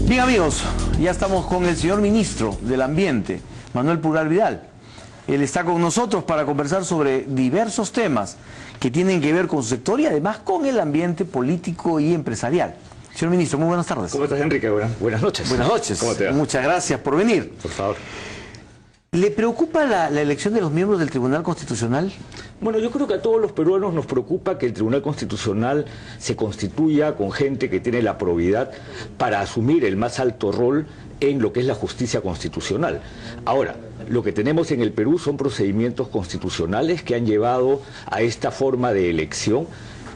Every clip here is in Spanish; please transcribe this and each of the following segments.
Bien, amigos, ya estamos con el señor ministro del Ambiente, Manuel Pulgar Vidal. Él está con nosotros para conversar sobre diversos temas que tienen que ver con su sector y además con el ambiente político y empresarial. Señor ministro, muy buenas tardes. ¿Cómo estás, Enrique? Buenas noches. Buenas noches. ¿Cómo te va? Muchas gracias por venir. Por favor. ¿Le preocupa la elección de los miembros del Tribunal Constitucional? Bueno, yo creo que a todos los peruanos nos preocupa que el Tribunal Constitucional se constituya con gente que tiene la probidad para asumir el más alto rol en lo que es la justicia constitucional. Ahora, lo que tenemos en el Perú son procedimientos constitucionales que han llevado a esta forma de elección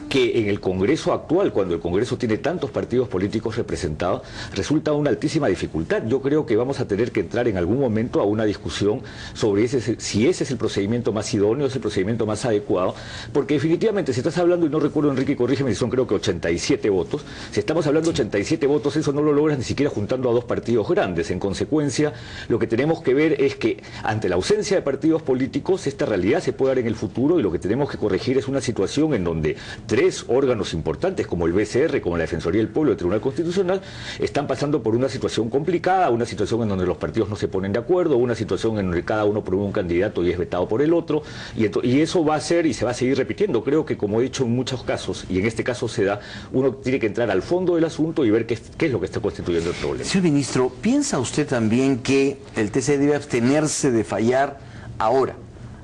que en el Congreso actual, cuando el Congreso tiene tantos partidos políticos representados, resulta una altísima dificultad. Yo creo que vamos a tener que entrar en algún momento a una discusión sobre si ese es el procedimiento más idóneo, es el procedimiento más adecuado, porque definitivamente si estás hablando, y no recuerdo, Enrique, corrígeme si son creo que 87 votos, si estamos hablando de 87 votos, eso no lo logras ni siquiera juntando a dos partidos grandes. En consecuencia, lo que tenemos que ver es que ante la ausencia de partidos políticos, esta realidad se puede dar en el futuro y lo que tenemos que corregir es una situación en donde tres órganos importantes como el BCR, como la Defensoría del Pueblo y el Tribunal Constitucional están pasando por una situación complicada, una situación en donde los partidos no se ponen de acuerdo, una situación en donde cada uno promueve un candidato y es vetado por el otro, y eso va a ser y se va a seguir repitiendo. Creo que, como he dicho en muchos casos, y en este caso se da, uno tiene que entrar al fondo del asunto y ver qué es lo que está constituyendo el problema. Señor ministro, ¿piensa usted también que el TC debe abstenerse de fallar ahora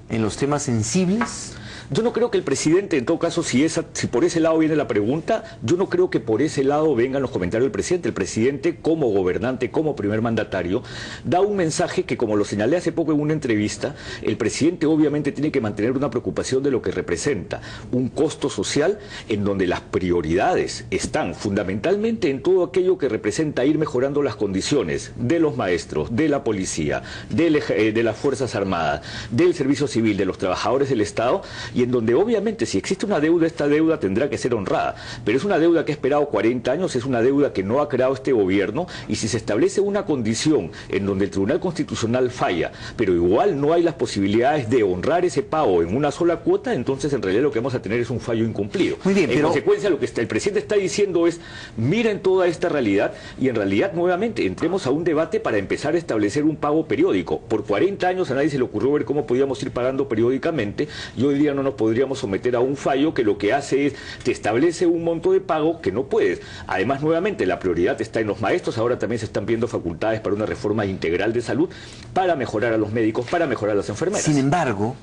en los temas sensibles? Yo no creo que el presidente, en todo caso, si por ese lado viene la pregunta, yo no creo que por ese lado vengan los comentarios del presidente. El presidente, como gobernante, como primer mandatario, da un mensaje que, como lo señalé hace poco en una entrevista, el presidente obviamente tiene que mantener una preocupación de lo que representa un costo social en donde las prioridades están fundamentalmente en todo aquello que representa ir mejorando las condiciones de los maestros, de la policía, de las Fuerzas Armadas, del Servicio Civil, de los trabajadores del Estado, y en donde obviamente si existe una deuda, esta deuda tendrá que ser honrada, pero es una deuda que ha esperado 40 años, es una deuda que no ha creado este gobierno, y si se establece una condición en donde el Tribunal Constitucional falla, pero igual no hay las posibilidades de honrar ese pago en una sola cuota, entonces en realidad lo que vamos a tener es un fallo incumplido. Muy bien, en consecuencia, lo que el presidente está diciendo es, miren toda esta realidad, y en realidad nuevamente entremos a un debate para empezar a establecer un pago periódico. Por 40 años a nadie se le ocurrió ver cómo podíamos ir pagando periódicamente, y hoy día no nos podríamos someter a un fallo que lo que hace es, te establece un monto de pago que no puedes. Además, nuevamente, la prioridad está en los maestros, ahora también se están viendo facultades para una reforma integral de salud, para mejorar a los médicos, para mejorar a las enfermeras. Sin embargo,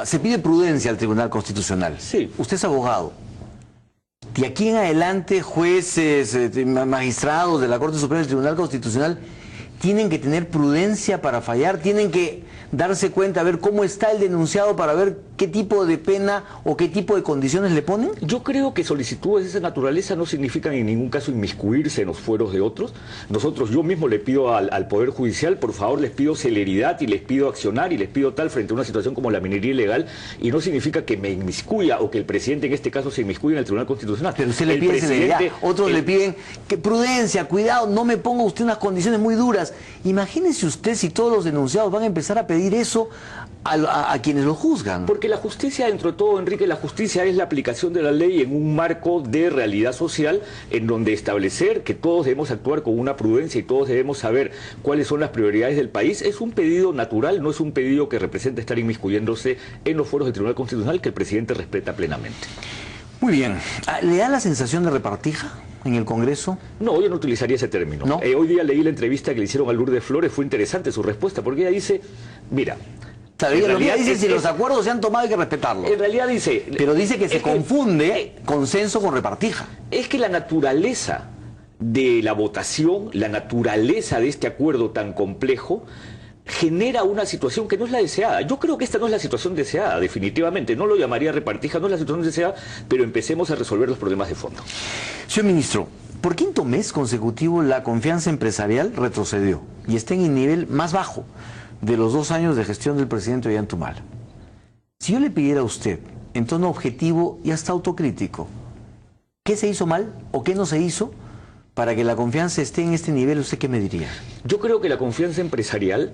se pide prudencia al Tribunal Constitucional. Sí. Usted es abogado. De aquí en adelante, jueces, magistrados de la Corte Suprema del Tribunal Constitucional tienen que tener prudencia para fallar, tienen que darse cuenta, a ver cómo está el denunciado para ver qué tipo de pena o qué tipo de condiciones le ponen. Yo creo que solicitudes de esa naturaleza no significan en ningún caso inmiscuirse en los fueros de otros. Yo mismo le pido al Poder Judicial, por favor, les pido celeridad y les pido accionar y les pido tal frente a una situación como la minería ilegal, y no significa que me inmiscuya o que el presidente en este caso se inmiscuya en el Tribunal Constitucional. Pero usted le pide celeridad, otros le piden que prudencia, cuidado, no me ponga usted unas condiciones muy duras. Imagínese usted si todos los denunciados van a empezar a pedir eso a quienes lo juzgan. Porque la justicia, dentro de todo, Enrique, la justicia es la aplicación de la ley en un marco de realidad social en donde establecer que todos debemos actuar con una prudencia y todos debemos saber cuáles son las prioridades del país. Es un pedido natural, no es un pedido que representa estar inmiscuyéndose en los foros del Tribunal Constitucional, que el presidente respeta plenamente. Muy bien. ¿Le da la sensación de repartija en el Congreso? No, yo no utilizaría ese término. ¿No? Hoy día leí la entrevista que le hicieron a Lourdes Flores, fue interesante su respuesta, porque ella dice, mira... Ella dice si los acuerdos se han tomado hay que respetarlos. En realidad dice... Pero dice que se confunde consenso con repartija. Es que la naturaleza de la votación, la naturaleza de este acuerdo tan complejo, genera una situación que no es la deseada. Yo creo que esta no es la situación deseada, definitivamente. No lo llamaría repartija, no es la situación deseada, pero empecemos a resolver los problemas de fondo. Señor ministro, por quinto mes consecutivo la confianza empresarial retrocedió y está en el nivel más bajo de los 2 años de gestión del presidente Ollanta. Si yo le pidiera a usted, en tono objetivo y hasta autocrítico, ¿qué se hizo mal o qué no se hizo para que la confianza esté en este nivel? ¿Usted qué me diría? Yo creo que la confianza empresarial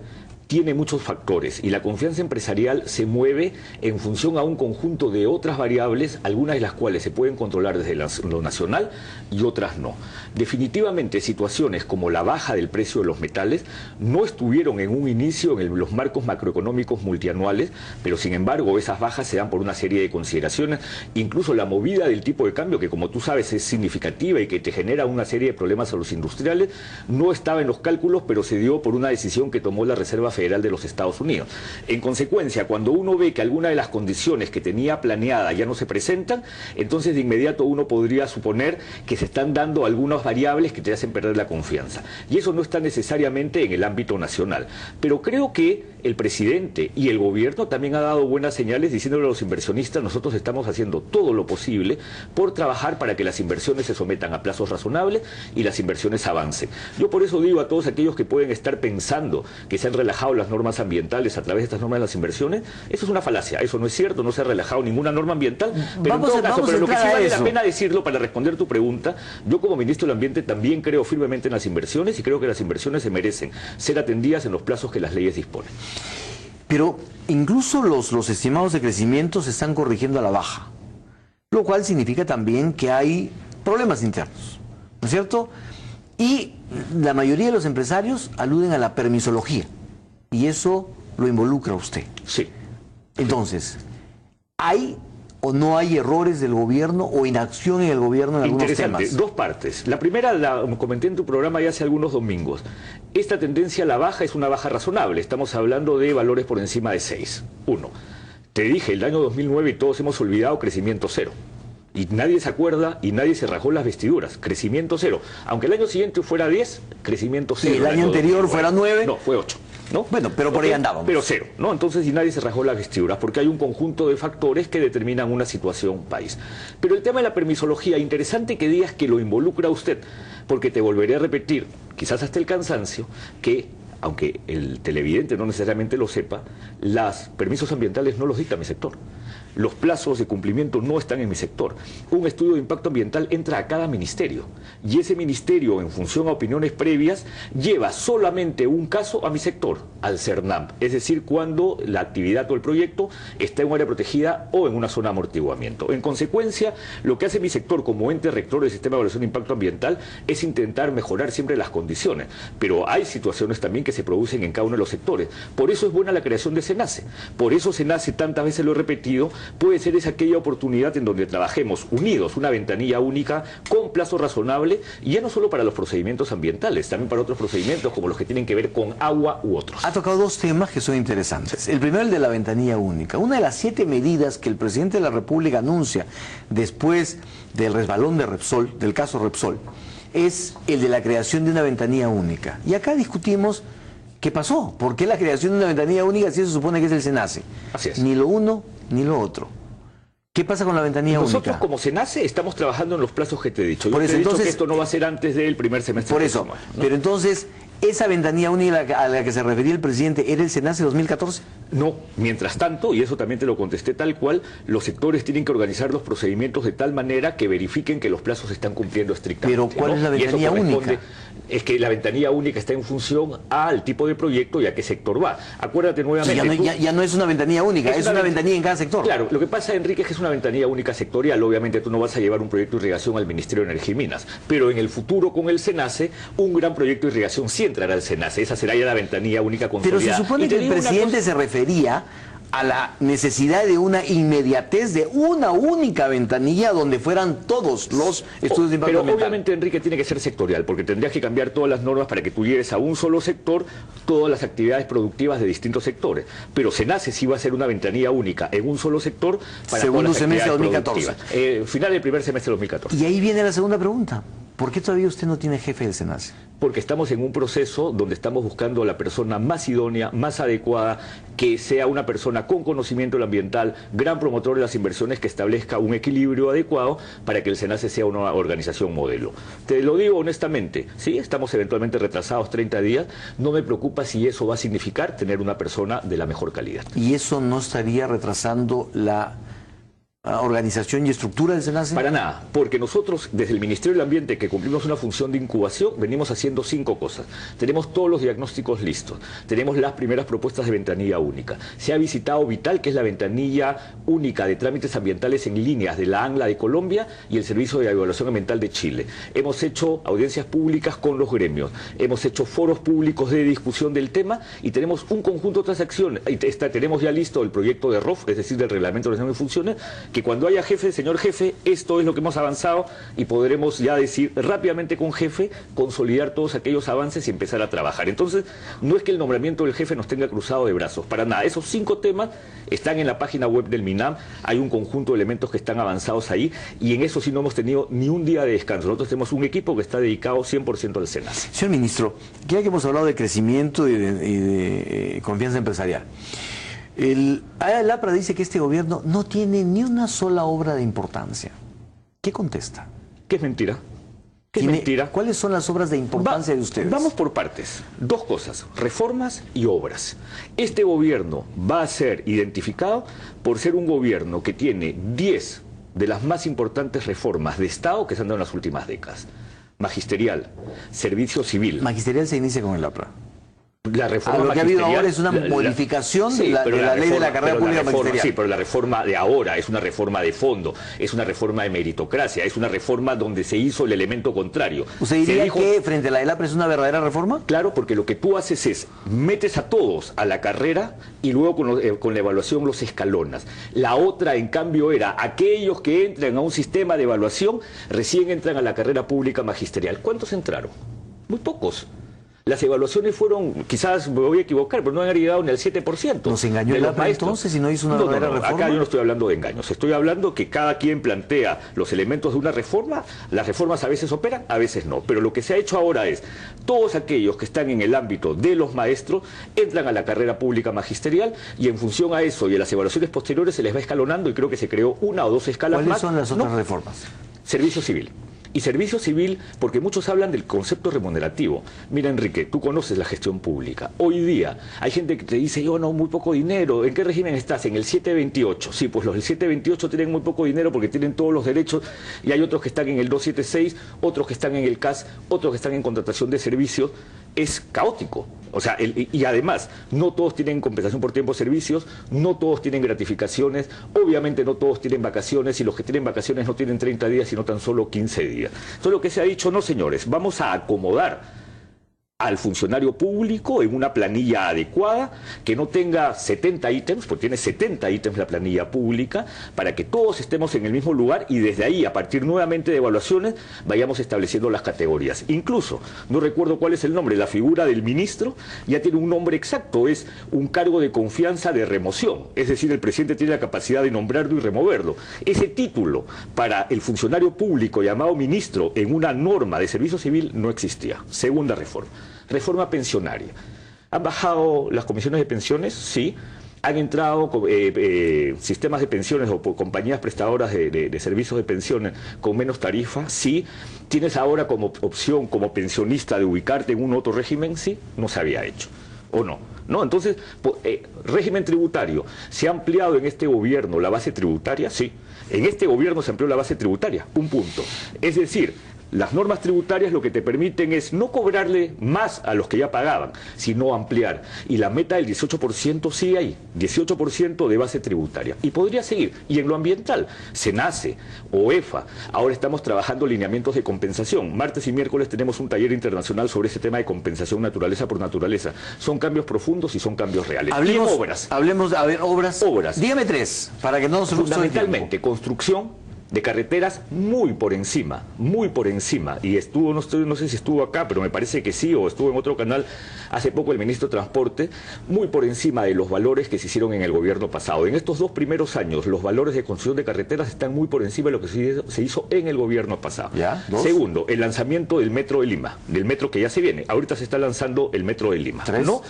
tiene muchos factores y la confianza empresarial se mueve en función a un conjunto de otras variables, algunas de las cuales se pueden controlar desde lo nacional y otras no. Definitivamente situaciones como la baja del precio de los metales no estuvieron en un inicio en los marcos macroeconómicos multianuales, pero sin embargo esas bajas se dan por una serie de consideraciones, incluso la movida del tipo de cambio, que como tú sabes es significativa y que te genera una serie de problemas a los industriales, no estaba en los cálculos, pero se dio por una decisión que tomó la Reserva Federal de los Estados Unidos. En consecuencia, cuando uno ve que alguna de las condiciones que tenía planeada ya no se presentan, entonces de inmediato uno podría suponer que se están dando algunas variables que te hacen perder la confianza. Y eso no está necesariamente en el ámbito nacional. Pero creo que el presidente y el gobierno también ha dado buenas señales diciéndole a los inversionistas: nosotros estamos haciendo todo lo posible por trabajar para que las inversiones se sometan a plazos razonables y las inversiones avancen. Yo por eso digo a todos aquellos que pueden estar pensando que se han relajado las normas ambientales a través de estas normas de las inversiones, eso es una falacia, eso no es cierto, no se ha relajado ninguna norma ambiental, pero en todo caso, pero lo que sí vale la pena decirlo para responder tu pregunta, yo como ministro del Ambiente también creo firmemente en las inversiones y creo que las inversiones se merecen ser atendidas en los plazos que las leyes disponen. Pero incluso los estimados de crecimiento se están corrigiendo a la baja, lo cual significa también que hay problemas internos, ¿no es cierto? Y la mayoría de los empresarios aluden a la permisología, y eso lo involucra a usted. Sí. Entonces, ¿hay o no hay errores del gobierno o inacción en el gobierno en algunos temas? Dos partes. La primera la comenté en tu programa ya hace algunos domingos. Esta tendencia a la baja es una baja razonable. Estamos hablando de valores por encima de 6. Uno, te dije, el año 2009 y todos hemos olvidado crecimiento cero. Y nadie se acuerda y nadie se rajó las vestiduras. Crecimiento cero. Aunque el año siguiente fuera 10, crecimiento cero. ¿Y el año anterior fuera 9? No, fue 8. ¿No? Bueno, pero por ahí andábamos. Pero cero, ¿no? Entonces, y nadie se rajó las vestiduras, porque hay un conjunto de factores que determinan una situación país. Pero el tema de la permisología, interesante que digas que lo involucra a usted, porque te volveré a repetir, quizás hasta el cansancio, que, aunque el televidente no necesariamente lo sepa, los permisos ambientales no los dicta mi sector. Los plazos de cumplimiento no están en mi sector. Un estudio de impacto ambiental entra a cada ministerio y ese ministerio, en función a opiniones previas, lleva solamente un caso a mi sector, al CERNAMP, es decir, cuando la actividad o el proyecto está en un área protegida o en una zona de amortiguamiento. En consecuencia, lo que hace mi sector como ente rector del sistema de evaluación de impacto ambiental es intentar mejorar siempre las condiciones, pero hay situaciones también que se producen en cada uno de los sectores. Por eso es buena la creación de SENACE, por eso SENACE, tantas veces lo he repetido, puede ser esa aquella oportunidad en donde trabajemos unidos, una ventanilla única, con plazo razonable, y ya no solo para los procedimientos ambientales, también para otros procedimientos como los que tienen que ver con agua u otros. Ha tocado dos temas que son interesantes. El primero, el de la ventanilla única. Una de las 7 medidas que el presidente de la República anuncia después del resbalón de Repsol, del caso Repsol, es el de la creación de una ventanilla única. Y acá discutimos qué pasó, por qué la creación de una ventanilla única si eso se supone que es el SENACE. Así es. Ni lo uno ni lo otro. ¿Qué pasa con la ventanilla única? Nosotros, como SENACE, estamos trabajando en los plazos que te he dicho. Por eso, te he dicho entonces, que esto no va a ser antes del primer semestre. Por eso, ¿no? Pero entonces, ¿esa ventanilla única a la que se refería el presidente era el SENACE 2014? No, mientras tanto, y eso también te lo contesté tal cual, los sectores tienen que organizar los procedimientos de tal manera que verifiquen que los plazos se están cumpliendo estrictamente. Pero ¿cuál es la ventanilla única? Es que la ventanilla única está en función al tipo de proyecto y a qué sector va. Acuérdate nuevamente. Ya no es una ventanilla única, es una ventanilla en cada sector. Claro, lo que pasa, Enrique, es que es una ventanilla única sectorial. Obviamente tú no vas a llevar un proyecto de irrigación al Ministerio de Energía y Minas, pero en el futuro con el SENACE, un gran proyecto de irrigación sí entrará al SENACE. Esa será ya la ventanilla única consolidada. Pero se supone que el presidente se refería a la necesidad de una inmediatez de una única ventanilla donde fueran todos los estudios de impacto pero ambiental. Obviamente, Enrique, tiene que ser sectorial, porque tendrías que cambiar todas las normas para que tú lleves a un solo sector todas las actividades productivas de distintos sectores. Pero SENACE sí va a ser una ventanilla única en un solo sector para segundo semestre de 2014. Final del primer semestre de 2014. Y ahí viene la segunda pregunta. ¿Por qué todavía usted no tiene jefe del SENACE? Porque estamos en un proceso donde estamos buscando a la persona más idónea, más adecuada, que sea una persona con conocimiento del ambiental, gran promotor de las inversiones, que establezca un equilibrio adecuado para que el SENACE sea una organización modelo. Te lo digo honestamente, sí, estamos eventualmente retrasados 30 días, no me preocupa si eso va a significar tener una persona de la mejor calidad. ¿Y eso no estaría retrasando la organización y estructura del SENACE? Para nada, porque nosotros desde el Ministerio del Ambiente, que cumplimos una función de incubación, venimos haciendo 5 cosas. Tenemos todos los diagnósticos listos, tenemos las primeras propuestas de ventanilla única. Se ha visitado Vital, que es la ventanilla única de trámites ambientales en líneas de la ANLA de Colombia y el Servicio de Evaluación Ambiental de Chile. Hemos hecho audiencias públicas con los gremios, hemos hecho foros públicos de discusión del tema y tenemos un conjunto de otras acciones. Tenemos ya listo el proyecto de ROF, es decir, del Reglamento de Organización de Funciones, que cuando haya jefe, señor jefe, esto es lo que hemos avanzado y podremos ya decir rápidamente con jefe, consolidar todos aquellos avances y empezar a trabajar. Entonces, no es que el nombramiento del jefe nos tenga cruzado de brazos, para nada. Esos 5 temas están en la página web del MINAM, hay un conjunto de elementos que están avanzados ahí y en eso sí no hemos tenido ni un día de descanso. Nosotros tenemos un equipo que está dedicado 100% al SENACE. Señor ministro, ya que hemos hablado de crecimiento y de confianza empresarial, el APRA dice que este gobierno no tiene ni una sola obra de importancia. ¿Qué contesta? ¿Qué es mentira? ¿Qué es mentira? ¿Cuáles son las obras de importancia de ustedes? Vamos por partes. 2 cosas, reformas y obras. Este gobierno va a ser identificado por ser un gobierno que tiene 10 de las más importantes reformas de Estado que se han dado en las últimas décadas. Magisterial, servicio civil. Magisterial se inicia con el APRA. La reforma lo que ha habido ahora es una modificación de la ley de la carrera pública magisterial. Sí, pero la reforma de ahora es una reforma de fondo, es una reforma de meritocracia, es una reforma donde se hizo el elemento contrario. ¿Usted diría que frente a la del APRA es una verdadera reforma? Claro, porque lo que tú haces es, metes a todos a la carrera y luego con la evaluación los escalonas. La otra, en cambio, era aquellos que entran a un sistema de evaluación, recién entran a la carrera pública magisterial. ¿Cuántos entraron? Muy pocos. Las evaluaciones fueron, quizás me voy a equivocar, pero no han llegado ni al 7%. ¿Nos engañó el APRA entonces y no hizo una verdadera reforma? Acá yo no estoy hablando de engaños, estoy hablando que cada quien plantea los elementos de una reforma, las reformas a veces operan, a veces no. Pero lo que se ha hecho ahora es, todos aquellos que están en el ámbito de los maestros entran a la carrera pública magisterial y en función a eso y a las evaluaciones posteriores se les va escalonando y creo que se creó 1 o 2 escalas más. ¿Cuáles son las otras reformas? Servicio civil. Y servicio civil, porque muchos hablan del concepto remunerativo. Mira, Enrique, tú conoces la gestión pública. Hoy día hay gente que te dice, yo no, muy poco dinero. ¿En qué régimen estás? En el 728. Sí, pues los del 728 tienen muy poco dinero porque tienen todos los derechos y hay otros que están en el 276, otros que están en el CAS, otros que están en contratación de servicios. Es caótico. O sea, y además, no todos tienen compensación por tiempo de servicios, no todos tienen gratificaciones, obviamente no todos tienen vacaciones y los que tienen vacaciones no tienen 30 días, sino tan solo 15 días. Entonces lo que se ha dicho, no señores, vamos a acomodar al funcionario público en una planilla adecuada, que no tenga 70 ítems, porque tiene 70 ítems la planilla pública, para que todos estemos en el mismo lugar y desde ahí, a partir nuevamente de evaluaciones, vayamos estableciendo las categorías. Incluso, no recuerdo cuál es el nombre, la figura del ministro ya tiene un nombre exacto, es un cargo de confianza de remoción, es decir, el presidente tiene la capacidad de nombrarlo y removerlo. Ese título para el funcionario público llamado ministro en una norma de servicio civil no existía. Segunda reforma. Reforma pensionaria. ¿Han bajado las comisiones de pensiones? Sí. ¿Han entrado sistemas de pensiones o compañías prestadoras de servicios de pensiones con menos tarifa? Sí. ¿Tienes ahora como opción, como pensionista, de ubicarte en un otro régimen? Sí. No se había hecho. ¿O no? ¿No? Entonces, régimen tributario. ¿Se ha ampliado en este gobierno la base tributaria? Sí. En este gobierno se amplió la base tributaria. Un punto. Es decir, las normas tributarias lo que te permiten es no cobrarle más a los que ya pagaban, sino ampliar. Y la meta del 18% sigue ahí, 18% de base tributaria. Y podría seguir. Y en lo ambiental, SENACE, OEFA, ahora estamos trabajando lineamientos de compensación. Martes y miércoles tenemos un taller internacional sobre ese tema de compensación naturaleza por naturaleza. Son cambios profundos y son cambios reales. Hablemos, y en obras. Hablemos, a ver, obras. Obras. Dígame 3, para que no nos fundamentalmente, construcción de carreteras muy por encima, y estuvo, no sé si estuvo acá, pero me parece que sí, o estuvo en otro canal hace poco el ministro de Transporte, muy por encima de los valores que se hicieron en el gobierno pasado. En estos 2 primeros años, los valores de construcción de carreteras están muy por encima de lo que se hizo en el gobierno pasado. ¿Ya? Segundo, el lanzamiento del metro de Lima, del metro que ya se viene. Ahorita se está lanzando el metro de Lima. 3. ¿No?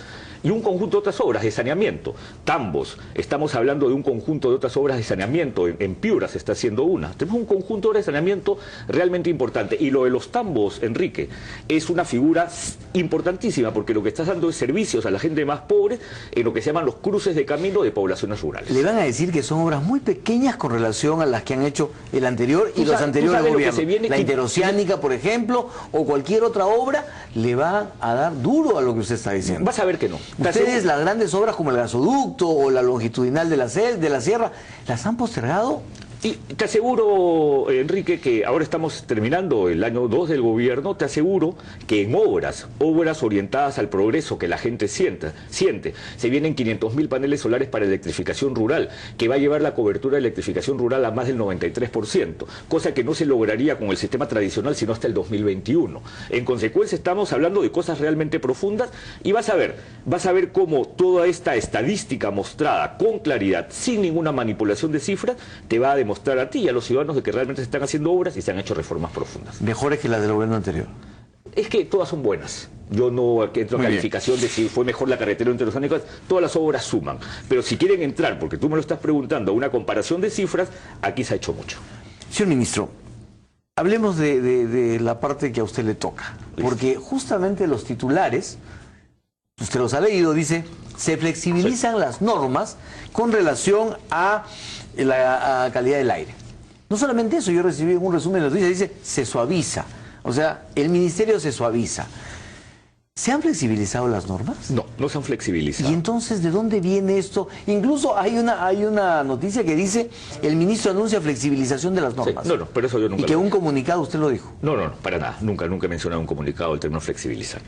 y un conjunto de otras obras de saneamiento. Tambos, estamos hablando de un conjunto de otras obras de saneamiento, en Piura se está haciendo una. Tenemos un conjunto de obras de saneamiento realmente importante. Y lo de los tambos, Enrique, es una figura importantísima, porque lo que estás dando es servicios a la gente más pobre en lo que se llaman los cruces de camino de poblaciones rurales. Le van a decir que son obras muy pequeñas con relación a las que han hecho el anterior y los anteriores gobiernos. La interoceánica, por ejemplo, o cualquier otra obra, le va a dar duro a lo que usted está diciendo. Vas a ver que no. Ustedes las grandes obras como el gasoducto o la longitudinal de la sierra, ¿las han postergado? Y te aseguro, Enrique, que ahora estamos terminando el año 2 del gobierno, te aseguro que en obras orientadas al progreso que la gente siente, se vienen 500.000 paneles solares para electrificación rural, que va a llevar la cobertura de electrificación rural a más del 93%, cosa que no se lograría con el sistema tradicional sino hasta el 2021. En consecuencia estamos hablando de cosas realmente profundas y vas a ver cómo toda esta estadística mostrada con claridad, sin ninguna manipulación de cifras, te va a demostrar a ti y a los ciudadanos de que realmente se están haciendo obras y se han hecho reformas profundas. Mejores que las del gobierno anterior. Es que todas son buenas. Yo no entro en calificación de si fue mejor la carretera entre los años. Todas las obras suman. Pero si quieren entrar, porque tú me lo estás preguntando, a una comparación de cifras, aquí se ha hecho mucho. Señor ministro, hablemos de la parte que a usted le toca. Porque justamente los titulares, usted los ha leído, dice, se flexibilizan las normas con relación a la calidad del aire. No solamente eso, yo recibí un resumen de noticias, dice, se suaviza. O sea, el ministerio se suaviza. ¿Se han flexibilizado las normas? No, no se han flexibilizado. ¿Y entonces de dónde viene esto? Incluso hay una noticia que dice, el ministro anuncia flexibilización de las normas. Sí, no, pero eso yo nunca y que un comunicado, usted lo dijo. No, para nada. Nunca he mencionado un comunicado el término flexibilizar.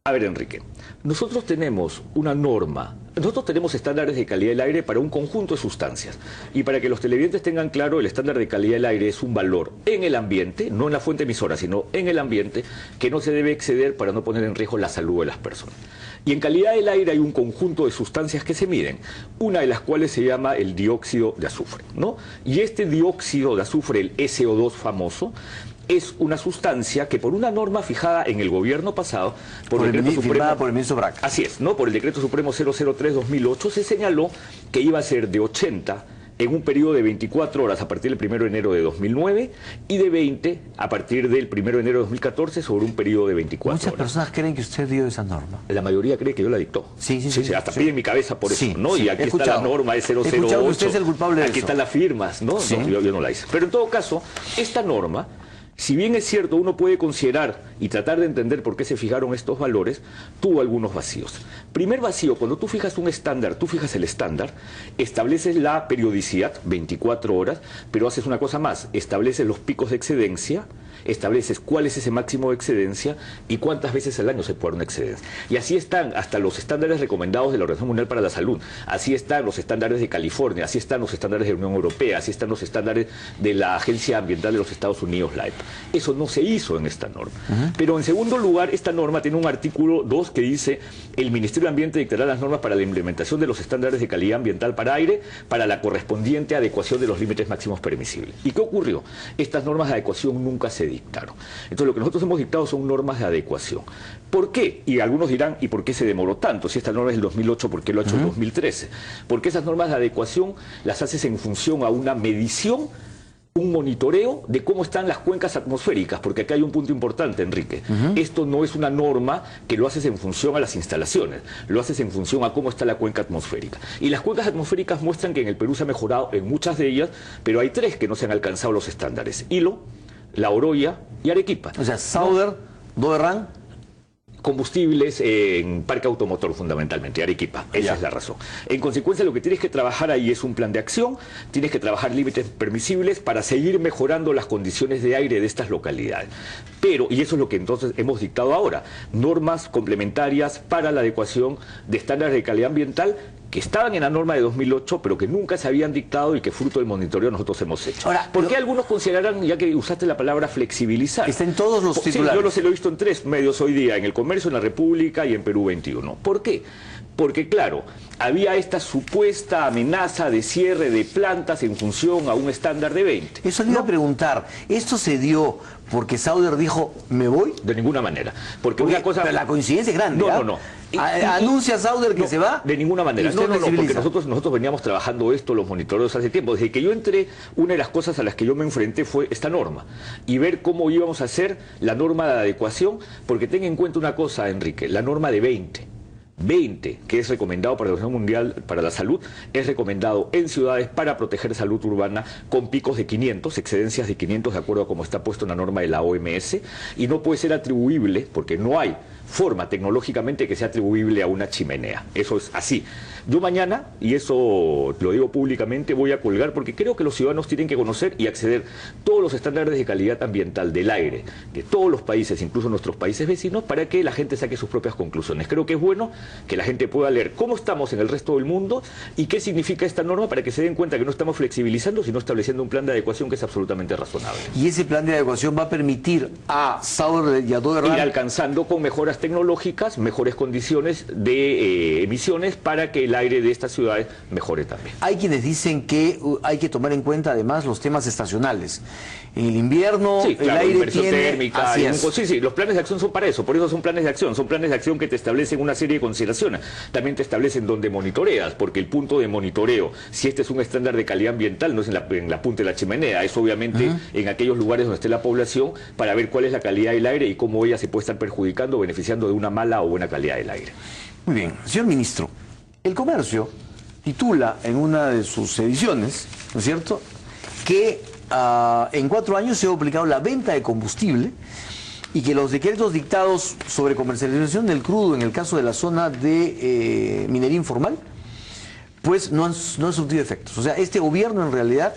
A ver, Enrique, nosotros tenemos una norma, nosotros tenemos estándares de calidad del aire para un conjunto de sustancias. Y para que los televidentes tengan claro, el estándar de calidad del aire es un valor en el ambiente, no en la fuente emisora, sino en el ambiente, que no se debe exceder para no poner en riesgo la salud de las personas. Y en calidad del aire hay un conjunto de sustancias que se miden, una de las cuales se llama el dióxido de azufre, ¿no? Y este dióxido de azufre, el SO2 famoso, es una sustancia que por una norma fijada en el gobierno pasado, por el decreto supremo, por el ministro Braca. Así es, ¿no? Por el decreto supremo 003-2008 se señaló que iba a ser de 80 en un periodo de 24 horas a partir del 1 de enero de 2009 y de 20 a partir del 1 de enero de 2014 sobre un periodo de 24 Muchas horas. personas creen que usted dio esa norma. La mayoría cree que yo la dictó. Sí, hasta pide en mi cabeza por eso, ¿no? Sí, y aquí está la norma de 008. He escuchado que usted es el culpable de aquí eso. están las firmas, ¿no? Sí. No, yo no la hice. Pero en todo caso, esta norma, si bien es cierto, uno puede considerar y tratar de entender por qué se fijaron estos valores, tuvo algunos vacíos. Primer vacío, cuando tú fijas un estándar, tú fijas el estándar, estableces la periodicidad, 24 horas, pero haces una cosa más, estableces los picos de excedencia, estableces cuál es ese máximo de excedencia y cuántas veces al año se puede dar una excedencia. Y así están hasta los estándares recomendados de la Organización Mundial para la Salud, así están los estándares de California, así están los estándares de la Unión Europea, así están los estándares de la Agencia Ambiental de los Estados Unidos, la EPA. Eso no se hizo en esta norma. Pero en segundo lugar, esta norma tiene un artículo 2 que dice: el Ministerio de Ambiente dictará las normas para la implementación de los estándares de calidad ambiental para aire para la correspondiente adecuación de los límites máximos permisibles. ¿Y qué ocurrió? Estas normas de adecuación nunca se dictaron. Entonces lo que nosotros hemos dictado son normas de adecuación. ¿Por qué? Y algunos dirán, ¿y por qué se demoró tanto? Si esta norma es del 2008, ¿por qué lo ha hecho en 2013? Porque esas normas de adecuación las haces en función a una medición, un monitoreo de cómo están las cuencas atmosféricas, porque acá hay un punto importante, Enrique. Esto no es una norma que lo haces en función a las instalaciones, lo haces en función a cómo está la cuenca atmosférica. Y las cuencas atmosféricas muestran que en el Perú se ha mejorado en muchas de ellas, pero hay 3 que no se han alcanzado los estándares: Hilo, La Oroya y Arequipa. O sea, Sauder, Doerran. Combustibles en parque automotor fundamentalmente, Arequipa, esa es la razón. En consecuencia, lo que tienes que trabajar ahí es un plan de acción, tienes que trabajar límites permisibles para seguir mejorando las condiciones de aire de estas localidades. Pero, y eso es lo que entonces hemos dictado ahora, normas complementarias para la adecuación de estándares de calidad ambiental que estaban en la norma de 2008, pero que nunca se habían dictado y que fruto del monitoreo nosotros hemos hecho. Ahora, ¿por qué algunos considerarán, ya que usaste la palabra flexibilizar? Está en todos los titulares. Sí, yo lo he visto en 3 medios hoy día, en El Comercio, en La República y en Perú 21. ¿Por qué? Porque, claro, había esta supuesta amenaza de cierre de plantas en función a un estándar de 20. Eso le iba a preguntar. ¿Esto se dio porque Sauder dijo, me voy? De ninguna manera. Porque una cosa... Pero la coincidencia es grande. No. ¿Anuncia Sauder que se va? De ninguna manera. No, porque nosotros veníamos trabajando esto, los monitoreos, hace tiempo. Desde que yo entré, una de las cosas a las que yo me enfrenté fue esta norma. Y ver cómo íbamos a hacer la norma de adecuación, porque ten en cuenta una cosa, Enrique, la norma de 20, que es recomendado para la Organización Mundial para la Salud, es recomendado en ciudades para proteger salud urbana con picos de 500, excedencias de 500 de acuerdo a como está puesto en la norma de la OMS, y no puede ser atribuible, porque no hay forma tecnológicamente que sea atribuible a una chimenea. Eso es así. Yo mañana, y eso lo digo públicamente, voy a colgar porque creo que los ciudadanos tienen que conocer y acceder todos los estándares de calidad ambiental del aire de todos los países, incluso nuestros países vecinos, para que la gente saque sus propias conclusiones. Creo que es bueno que la gente pueda leer cómo estamos en el resto del mundo y qué significa esta norma para que se den cuenta que no estamos flexibilizando, sino estableciendo un plan de adecuación que es absolutamente razonable. Y ese plan de adecuación va a permitir a Sauder y a Doerran ir alcanzando con mejoras tecnológicas, mejores condiciones de emisiones para que el aire de estas ciudades mejore también. Hay quienes dicen que hay que tomar en cuenta además los temas estacionales. En el invierno, sí, claro, el aire tiene... térmica, sí, los planes de acción son para eso, por eso son planes de acción que te establecen una serie de consideraciones. También te establecen dónde monitoreas, porque el punto de monitoreo, si este es un estándar de calidad ambiental, no es en la punta de la chimenea, es obviamente en aquellos lugares donde esté la población, para ver cuál es la calidad del aire y cómo ella se puede estar perjudicando o beneficiando de una mala o buena calidad del aire. Muy bien, señor ministro, el Comercio titula en una de sus ediciones, ¿no es cierto?, que en 4 años se ha duplicado la venta de combustible y que los decretos dictados sobre comercialización del crudo en el caso de la zona de minería informal, pues no han surtido efectos. O sea, este gobierno en realidad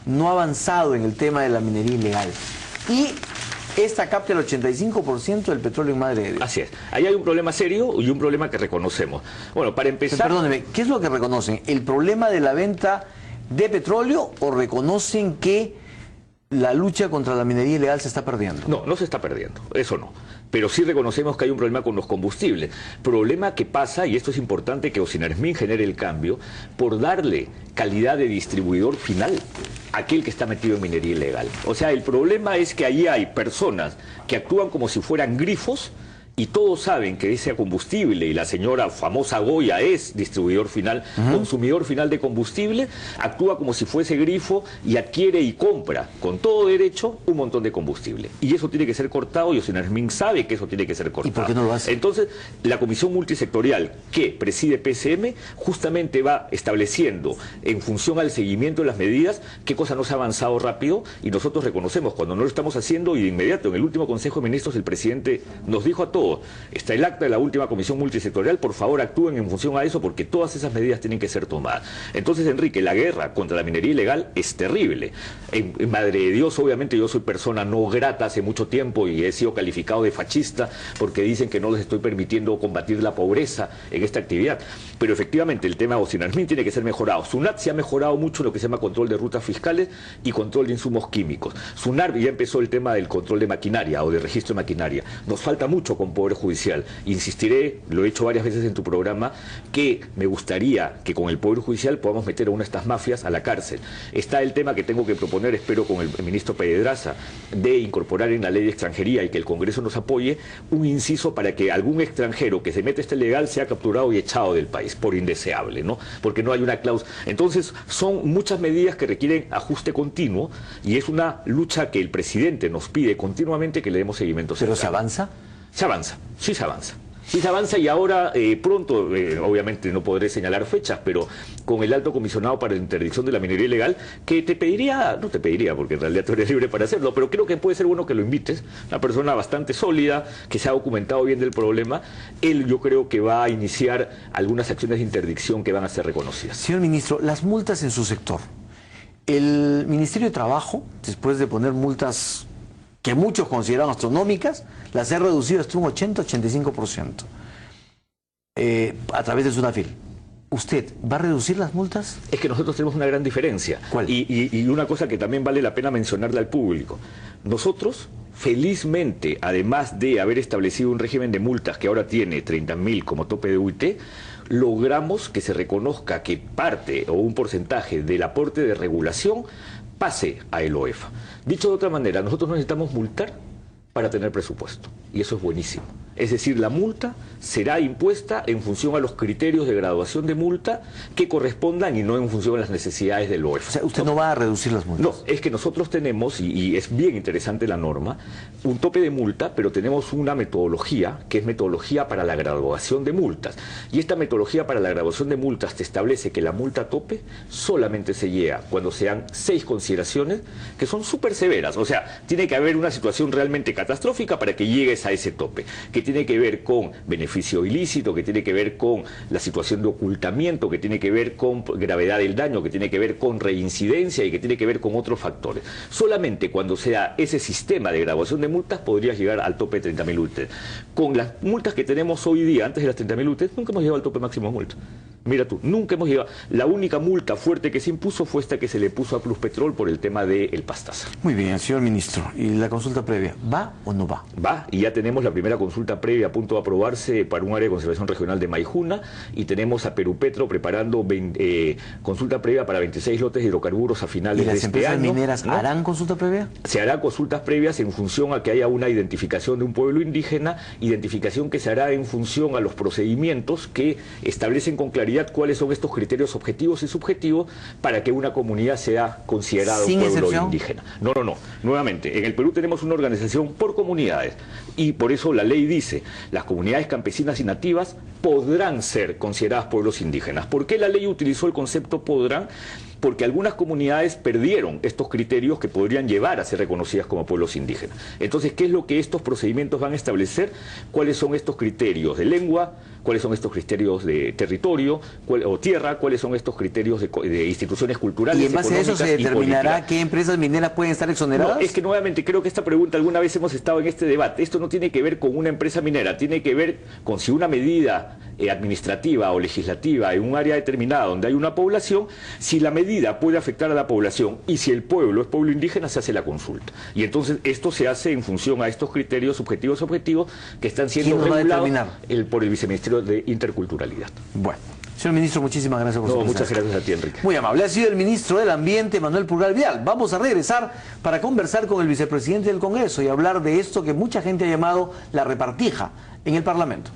no ha avanzado en el tema de la minería ilegal. Y esta capta el 85% del petróleo en Madre de Dios. Así es. Ahí hay un problema serio y un problema que reconocemos. Bueno, para empezar... Perdóneme, ¿qué es lo que reconocen? ¿El problema de la venta de petróleo o reconocen que la lucha contra la minería ilegal se está perdiendo? No, no se está perdiendo, eso no. Pero sí reconocemos que hay un problema con los combustibles. Problema que pasa, y esto es importante, que Ocinersmin genere el cambio, por darle calidad de distribuidor final a aquel que está metido en minería ilegal. O sea, el problema es que ahí hay personas que actúan como si fueran grifos, y todos saben que ese combustible, y la señora famosa Goya es distribuidor final, consumidor final de combustible, actúa como si fuese grifo y adquiere y compra con todo derecho un montón de combustible. Y eso tiene que ser cortado, y Ocinersmin sabe que eso tiene que ser cortado. ¿Y por qué no lo hace? Entonces, la comisión multisectorial que preside PCM justamente va estableciendo, en función al seguimiento de las medidas, qué cosa no se ha avanzado rápido, y nosotros reconocemos cuando no lo estamos haciendo, y de inmediato en el último Consejo de Ministros el presidente nos dijo a todos: está el acta de la última comisión multisectorial, por favor actúen en función a eso, porque todas esas medidas tienen que ser tomadas. Entonces, Enrique, la guerra contra la minería ilegal es terrible. En Madre de Dios, obviamente, yo soy persona no grata hace mucho tiempo y he sido calificado de fascista porque dicen que no les estoy permitiendo combatir la pobreza en esta actividad. Pero efectivamente el tema de Ocinersmin tiene que ser mejorado. SUNAT se ha mejorado mucho en lo que se llama control de rutas fiscales y control de insumos químicos. SUNAT ya empezó el tema del control de maquinaria o de registro de maquinaria. Nos falta mucho con Poder Judicial. Insistiré, lo he hecho varias veces en tu programa, que me gustaría que con el Poder Judicial podamos meter a una de estas mafias a la cárcel. Está el tema que tengo que proponer, espero con el ministro Pedraza, de incorporar en la ley de extranjería y que el Congreso nos apoye un inciso para que algún extranjero que se mete este legal sea capturado y echado del país por indeseable, ¿no? Porque no hay una cláusula. Entonces, son muchas medidas que requieren ajuste continuo y es una lucha que el presidente nos pide continuamente que le demos seguimiento. ¿Pero se avanza? Se avanza, sí se avanza. Sí se avanza, y ahora pronto, obviamente no podré señalar fechas, pero con el alto comisionado para la interdicción de la minería ilegal, que te pediría, no te pediría porque en realidad tú eres libre para hacerlo, pero creo que puede ser bueno que lo invites, una persona bastante sólida, que se ha documentado bien del problema. Él, yo creo que va a iniciar algunas acciones de interdicción que van a ser reconocidas. Señor ministro, las multas en su sector. El Ministerio de Trabajo, después de poner multas que muchos consideran astronómicas, las ha reducido hasta un 80-85% a través de SUNAFIL. ¿Usted va a reducir las multas? Es que nosotros tenemos una gran diferencia. ¿Cuál? Y una cosa que también vale la pena mencionarle al público. Nosotros felizmente, además de haber establecido un régimen de multas que ahora tiene 30.000 como tope de UIT, logramos que se reconozca que parte o un porcentaje del aporte de regulación pase a el OEFA. Dicho de otra manera, nosotros no necesitamos multar para tener presupuesto, y eso es buenísimo. Es decir, la multa será impuesta en función a los criterios de graduación de multa que correspondan y no en función a las necesidades del OEFA. O sea, usted no va a reducir las multas. No, es que nosotros tenemos, y es bien interesante la norma, un tope de multa, pero tenemos una metodología que es metodología para la graduación de multas. Y esta metodología para la graduación de multas te establece que la multa tope solamente se llega cuando sean 6 consideraciones que son súper severas. O sea, tiene que haber una situación realmente catastrófica para que llegues a ese tope, que tiene que ver con beneficio ilícito, que tiene que ver con la situación de ocultamiento, que tiene que ver con gravedad del daño, que tiene que ver con reincidencia y que tiene que ver con otros factores. Solamente cuando sea ese sistema de graduación de multas podrías llegar al tope de 30.000 UT. Con las multas que tenemos hoy día, antes de las 30.000 UT, nunca hemos llegado al tope máximo de multa. Mira tú, nunca hemos llegado. La única multa fuerte que se impuso fue esta que se le puso a Pluspetrol por el tema del Pastaza. Muy bien, señor ministro. ¿Y la consulta previa, va o no va? Va, y ya tenemos la primera consulta previa a punto de aprobarse para un área de conservación regional de Maijuna, y tenemos a Perupetro preparando consulta previa para 26 lotes de hidrocarburos a finales de este año. ¿Y las empresas mineras harán consulta previa? Se hará consultas previas en función a que haya una identificación de un pueblo indígena, identificación que se hará en función a los procedimientos que establecen con claridad cuáles son estos criterios objetivos y subjetivos para que una comunidad sea considerada un pueblo indígena. No. Nuevamente, en el Perú tenemos una organización por comunidades y por eso la ley dice, las comunidades campesinas y nativas podrán ser consideradas pueblos indígenas. ¿Por qué la ley utilizó el concepto podrán? Porque algunas comunidades perdieron estos criterios que podrían llevar a ser reconocidas como pueblos indígenas. Entonces, ¿qué es lo que estos procedimientos van a establecer? ¿Cuáles son estos criterios de lengua? ¿Cuáles son estos criterios de territorio o tierra? ¿Cuáles son estos criterios de instituciones culturales? ¿Y en base a eso se determinará qué empresas mineras pueden estar exoneradas? No, es que nuevamente creo que esta pregunta alguna vez hemos estado en este debate. Esto no tiene que ver con una empresa minera, tiene que ver con si una medida administrativa o legislativa en un área determinada donde hay una población, si la medida puede afectar a la población y si el pueblo es pueblo indígena, se hace la consulta. Y entonces esto se hace en función a estos criterios subjetivos objetivos que están siendo regulados por el Viceministerio de Interculturalidad. Bueno. Señor ministro, muchísimas gracias por su presencia. Muchas gracias a ti, Enrique. Muy amable. Ha sido el ministro del Ambiente, Manuel Pulgar Vidal. Vamos a regresar para conversar con el vicepresidente del Congreso y hablar de esto que mucha gente ha llamado la repartija en el Parlamento.